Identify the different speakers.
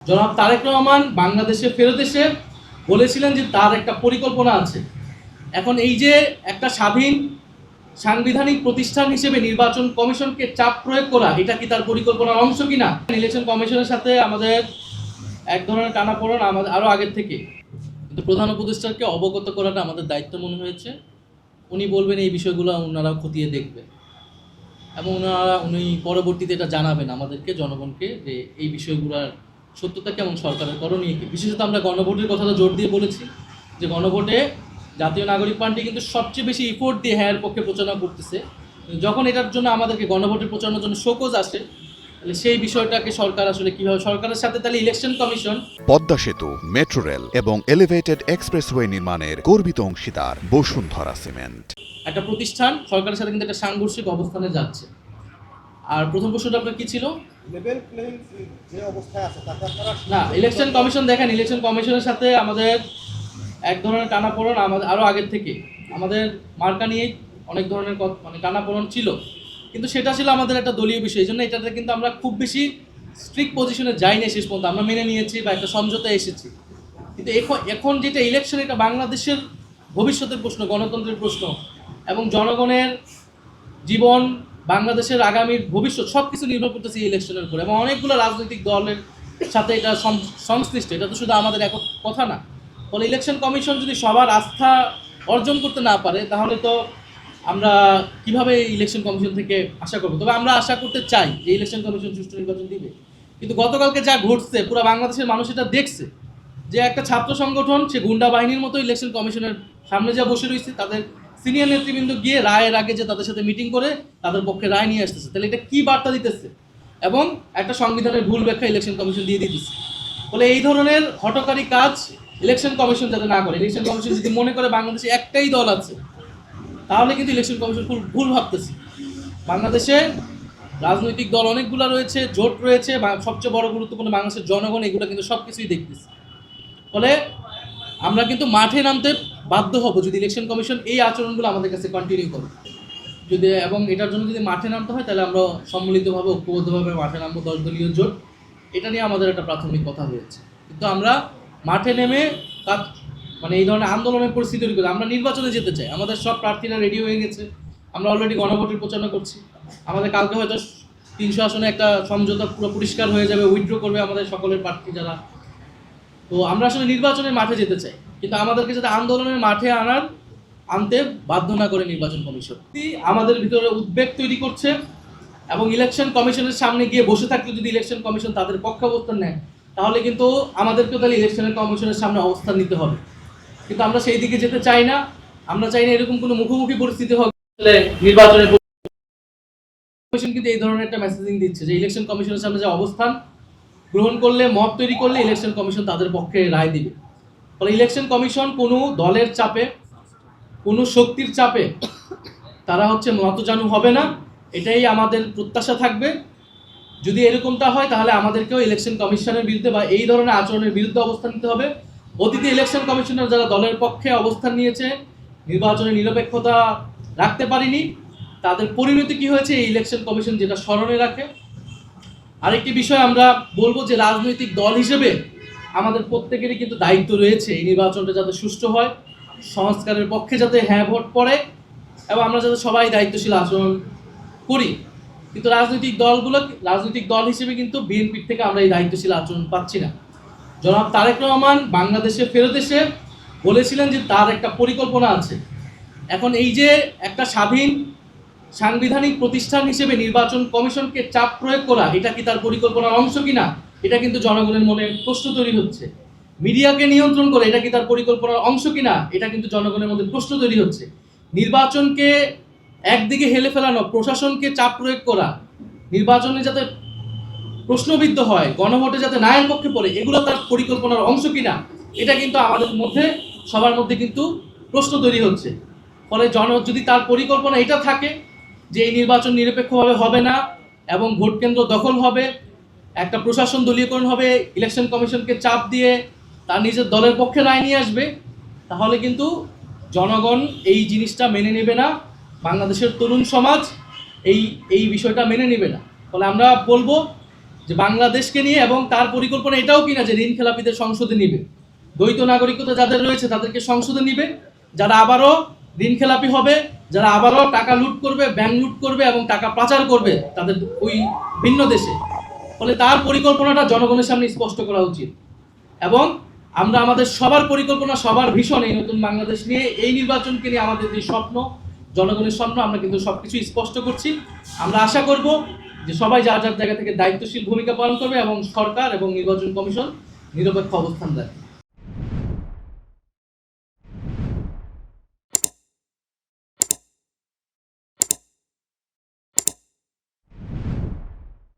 Speaker 1: জনাব তারেক রহমান বাংলাদেশে ফেরত এসে বলেছিলেন যে তার একটা পরিকল্পনা আছে। এখন এই যে একটা স্বাধীন সাংবিধানিক প্রতিষ্ঠান হিসেবে নির্বাচন কমিশনকে চাপ প্রয়োগ করা, এটা কি তার পরিকল্পনার অংশ কিনা? ইলেকশন কমিশনের সাথে আমাদের এক ধরনের টানাপোড়েন আমাদের আরও আগের থেকে, কিন্তু প্রধান উপদেষ্টাকে অবগত করাটা আমাদের দায়িত্ব মনে হয়েছে। উনি বলবেন এই বিষয়গুলো ওনারা খতিয়ে দেখবেন এবং উনি পরবর্তীতে এটা জানাবেন আমাদেরকে, জনগণকে, যে এই বিষয়গুলোর সত্যতা কেমন, সরকারের করণীয় কি। বিশেষত আমরা গণভোটের কথাটা জোর দিয়ে বলেছি যে গণভোটে জাতীয় নাগরিক পার্টি কিন্তু সবচেয়ে বেশি ইফোর্ট দিয়ে হ্যাঁ পক্ষে প্রচারণা করতেছে। যখন এটার জন্য আমাদেরকে গণভোটের প্রচারণার জন্য শোকজ আসে, তাহলে সেই বিষয়টাকে সরকার আসলে কীভাবে, সরকারের সাথে তাহলে ইলেকশন কমিশন।
Speaker 2: পদ্মা সেতু, মেট্রো রেল এবং এলিভেটেড এক্সপ্রেসওয়ে নির্মাণের গর্বিত অংশীদার বসুন্ধরা সিমেন্ট।
Speaker 1: একটা প্রতিষ্ঠান সরকারের সাথে কিন্তু একটা সাংঘর্ষিক অবস্থানে যাচ্ছে। আর প্রথম প্রশ্নটা আপনার কি ছিল? না, ইলেকশন কমিশন দেখেন, ইলেকশন কমিশনের সাথে আমাদের এক ধরনের টানাপোড়েন আমাদের আরও আগের থেকে, আমাদের মার্কা নিয়ে অনেক ধরনের টানাপোড়েন ছিল, কিন্তু সেটা ছিল আমাদের একটা দলীয় বিষয়। এই জন্য এটাতে কিন্তু আমরা খুব বেশি স্ট্রিক্ট পজিশনে যাইনি, শেষ পর্যন্ত আমরা মেনে নিয়েছি বা একটা সমঝোতায় এসেছি। কিন্তু এখন যেটা ইলেকশন, এটা বাংলাদেশের ভবিষ্যতের প্রশ্ন, গণতন্ত্রের প্রশ্ন এবং জনগণের জীবন, বাংলাদেশের আগামীর ভবিষ্যৎ সব কিছু নির্ভর করতেছে এই ইলেকশনের উপর, এবং অনেকগুলো রাজনৈতিক দলের সাথে এটা সংশ্লিষ্ট। এটা তো শুধু আমাদের এক কথা না। ফলে ইলেকশন কমিশন যদি সবার আস্থা অর্জন করতে না পারে, তাহলে তো আমরা কিভাবে ইলেকশন কমিশন থেকে আশা করবো? তবে আমরা আশা করতে চাই যে ইলেকশন কমিশন সুষ্ঠু নির্বাচন দিবে। কিন্তু গতকালকে যা ঘটছে, পুরো বাংলাদেশের মানুষ এটা দেখছে যে একটা ছাত্র সংগঠন সে গুন্ডা বাহিনীর মতো ইলেকশন কমিশনের সামনে যা বসে রয়েছে, তাদের সিনিয়র নেতৃবৃন্দ গিয়ে রায়ের আগে যে তাদের সাথে মিটিং করে তাদের পক্ষে রায় নিয়ে আসতেছে। তাহলে এটা কি বার্তা দিতেছে? এবং একটা সংবিধানের ভুল ব্যাখ্যা ইলেকশন কমিশন দিয়ে দিতেছে। ফলে এই ধরনের হঠকারী কাজ ইলেকশন কমিশন যাতে না করে, ইলেকশন কমিশন যদি মনে করে বাংলাদেশে একটাই দল আছে, তাহলে কিন্তু ইলেকশন কমিশন ভুল ভাবতেছে। বাংলাদেশে রাজনৈতিক দল অনেকগুলো রয়েছে, জোট রয়েছে, সবচেয়ে বড় গুরুত্বপূর্ণ বাংলাদেশের জনগণ, এগুলো কিন্তু সব কিছুই দেখতেছে। ফলে আমরা কিন্তু মাঠে নামতে বাধ্য হব যদি ইলেকশন কমিশন এই আচরণগুলো আমাদের কাছে কন্টিনিউ করে। যদি এবং এটার জন্য যদি মাঠে নামতে হয়, তাহলে আমরা সম্মিলিতভাবে, ঐক্যবদ্ধভাবে মাঠে নামবো, 10 দলীয় জোট। এটা নিয়ে আমাদের একটা প্রাথমিক কথা হয়েছে। কিন্তু আমরা মাঠে নেমে এই ধরনের আন্দোলনের পরিস্থিতি তৈরি করি। আমরা নির্বাচনে যেতে চাই, আমাদের সব প্রার্থীরা রেডি হয়ে গেছে, আমরা অলরেডি গণভোটের প্রচারণা করছি। আমাদের কালকে হয়তো 300 আসনে একটা সমঝোতা পুরো পরিষ্কার হয়ে যাবে, উইথড্র করবে আমাদের সকলের প্রার্থী যারা। তো আমরা আসলে নির্বাচনের মাঠে যেতে চাই, কিন্তু আমাদেরকে যাতে আন্দোলনের মাঠে আনতে বাধ্য না করে নির্বাচন কমিশন আমাদের ভিতরে উদ্বেগ তৈরি করছে। এবং ইলেকশন কমিশনের সামনে গিয়ে বসে থাকলে যদি ইলেকশন কমিশন তাদের পক্ষে অবস্থান নেয়, তাহলে কিন্তু আমাদেরকেও তাহলে ইলেকশনের কমিশনের সামনে অবস্থান নিতে হবে। কিন্তু আমরা সেই দিকে যেতে চাই না। আমরা চাই না এরকম কোনো মুখোমুখি পরিস্থিতি হোক। নির্বাচনের কমিশন কিন্তু এই ধরনের একটা মেসেজিং দিচ্ছে যে ইলেকশন কমিশনের সামনে যে অবস্থান গ্রহণ করলে, মত তৈরি করলে ইলেকশন কমিশন তাদের পক্ষে রায় দিবে। ফলে ইলেকশন কমিশন কোনো দলের চাপে, কোনো শক্তির চাপে তারা নতজানু হবে না, এটাই আমাদের প্রত্যাশা থাকবে। যদি এরকমটা হয়, তাহলে আমাদেরকেও ইলেকশন কমিশনের বিরুদ্ধে বা এই ধরনের আচরণের বিরুদ্ধে অবস্থান নিতে হবে। অতীতে ইলেকশন কমিশনার যারা দলের পক্ষে অবস্থান নিয়েছে, নির্বাচনের নিরপেক্ষতা রাখতে পারেনি, তাদের পরিণতি কি হয়েছে এই ইলেকশন কমিশন যেটা স্মরণে রাখে। আরেকটি বিষয় আমরা বলবো যে রাজনৈতিক দল হিসেবে আমাদের প্রত্যেকেরই কিন্তু দায়িত্ব রয়েছে এই নির্বাচনটা যাতে সুষ্ঠু হয়, সংস্কারের পক্ষে যাতে হ্যাঁ ভোট পড়ে, এবং আমরা যাতে সবাই দায়িত্বশীল আচরণ করি। কিন্তু রাজনৈতিক দল হিসেবে কিন্তু বিএনপির থেকে আমরা এই দায়িত্বশীল আচরণ পাচ্ছি না। জনাব তারেক রহমান বাংলাদেশে ফেরত এসে বলেছিলেন যে তার একটা পরিকল্পনা আছে। এখন এই যে একটা স্বাধীন সাংবিধানিক প্রতিষ্ঠান হিসেবে নির্বাচন কমিশনকে চাপ প্রয়োগ করা, এটা কি তার পরিকল্পনার অংশ কিনা, এটা কিন্তু জনগণের মনে প্রশ্ন তৈরি হচ্ছে। মিডিয়াকে নিয়ন্ত্রণ করে, এটা কি তার পরিকল্পনার অংশ কিনা, এটা কিন্তু জনগণের মধ্যে প্রশ্ন তৈরি হচ্ছে। নির্বাচনকে একদিকে হেলে ফেলানো, প্রশাসনকে চাপ প্রয়োগ করা, নির্বাচনে যাতে প্রশ্নবিদ্ধ হয়, গণভোটে যাতে নায়ের পক্ষে পড়ে, এগুলো তার পরিকল্পনার অংশ কিনা, এটা কিন্তু আমাদের মধ্যে, সবার মধ্যে কিন্তু প্রশ্ন তৈরি হচ্ছে। ফলে যদি তার পরিকল্পনা এটা থাকে যে এই নির্বাচন নিরপেক্ষভাবে হবে না এবং ভোট কেন্দ্র দখল হবে, একটা প্রশাসন দলীয়করণ হবে, ইলেকশন কমিশনকে চাপ দিয়ে তার নিজের দলের পক্ষে রায় নিয়ে আসবে, তাহলে কিন্তু জনগণ এই জিনিসটা মেনে নেবে না, বাংলাদেশের তরুণ সমাজ এই বিষয়টা মেনে নেবে না। ফলে আমরা বলবো যে বাংলাদেশকে নিয়ে, এবং তার পরিকল্পনা এটাও কিনা যে ঋণ খেলাপিদের সংসদে নিবে, দ্বৈত নাগরিকতা যাদের রয়েছে তাদেরকে সংসদে নিবে, যারা আবারও ঋণ খেলাপি হবে, যারা আবারও টাকা লুট করবে, ব্যাংক লুট করবে এবং টাকা পাচার করবে তাদের ওই ভিন্ন দেশে। ফলে তার পরিকল্পনাটা জনগণের সামনে স্পষ্ট করা উচিত। এবং আমরা আমাদের সবার পরিকল্পনা, সবার ভীষণ এই নতুন বাংলাদেশ নিয়ে, এই নির্বাচনকে নিয়ে আমাদের যে স্বপ্ন, জনগণের স্বপ্ন, আমরা কিন্তু সবকিছু স্পষ্ট করছি। আমরা আশা করব যে সবাই যার যার জায়গা থেকে দায়িত্বশীল ভূমিকা পালন করবে এবং সরকার এবং নির্বাচন কমিশন নিরপেক্ষ অবস্থান দেয়।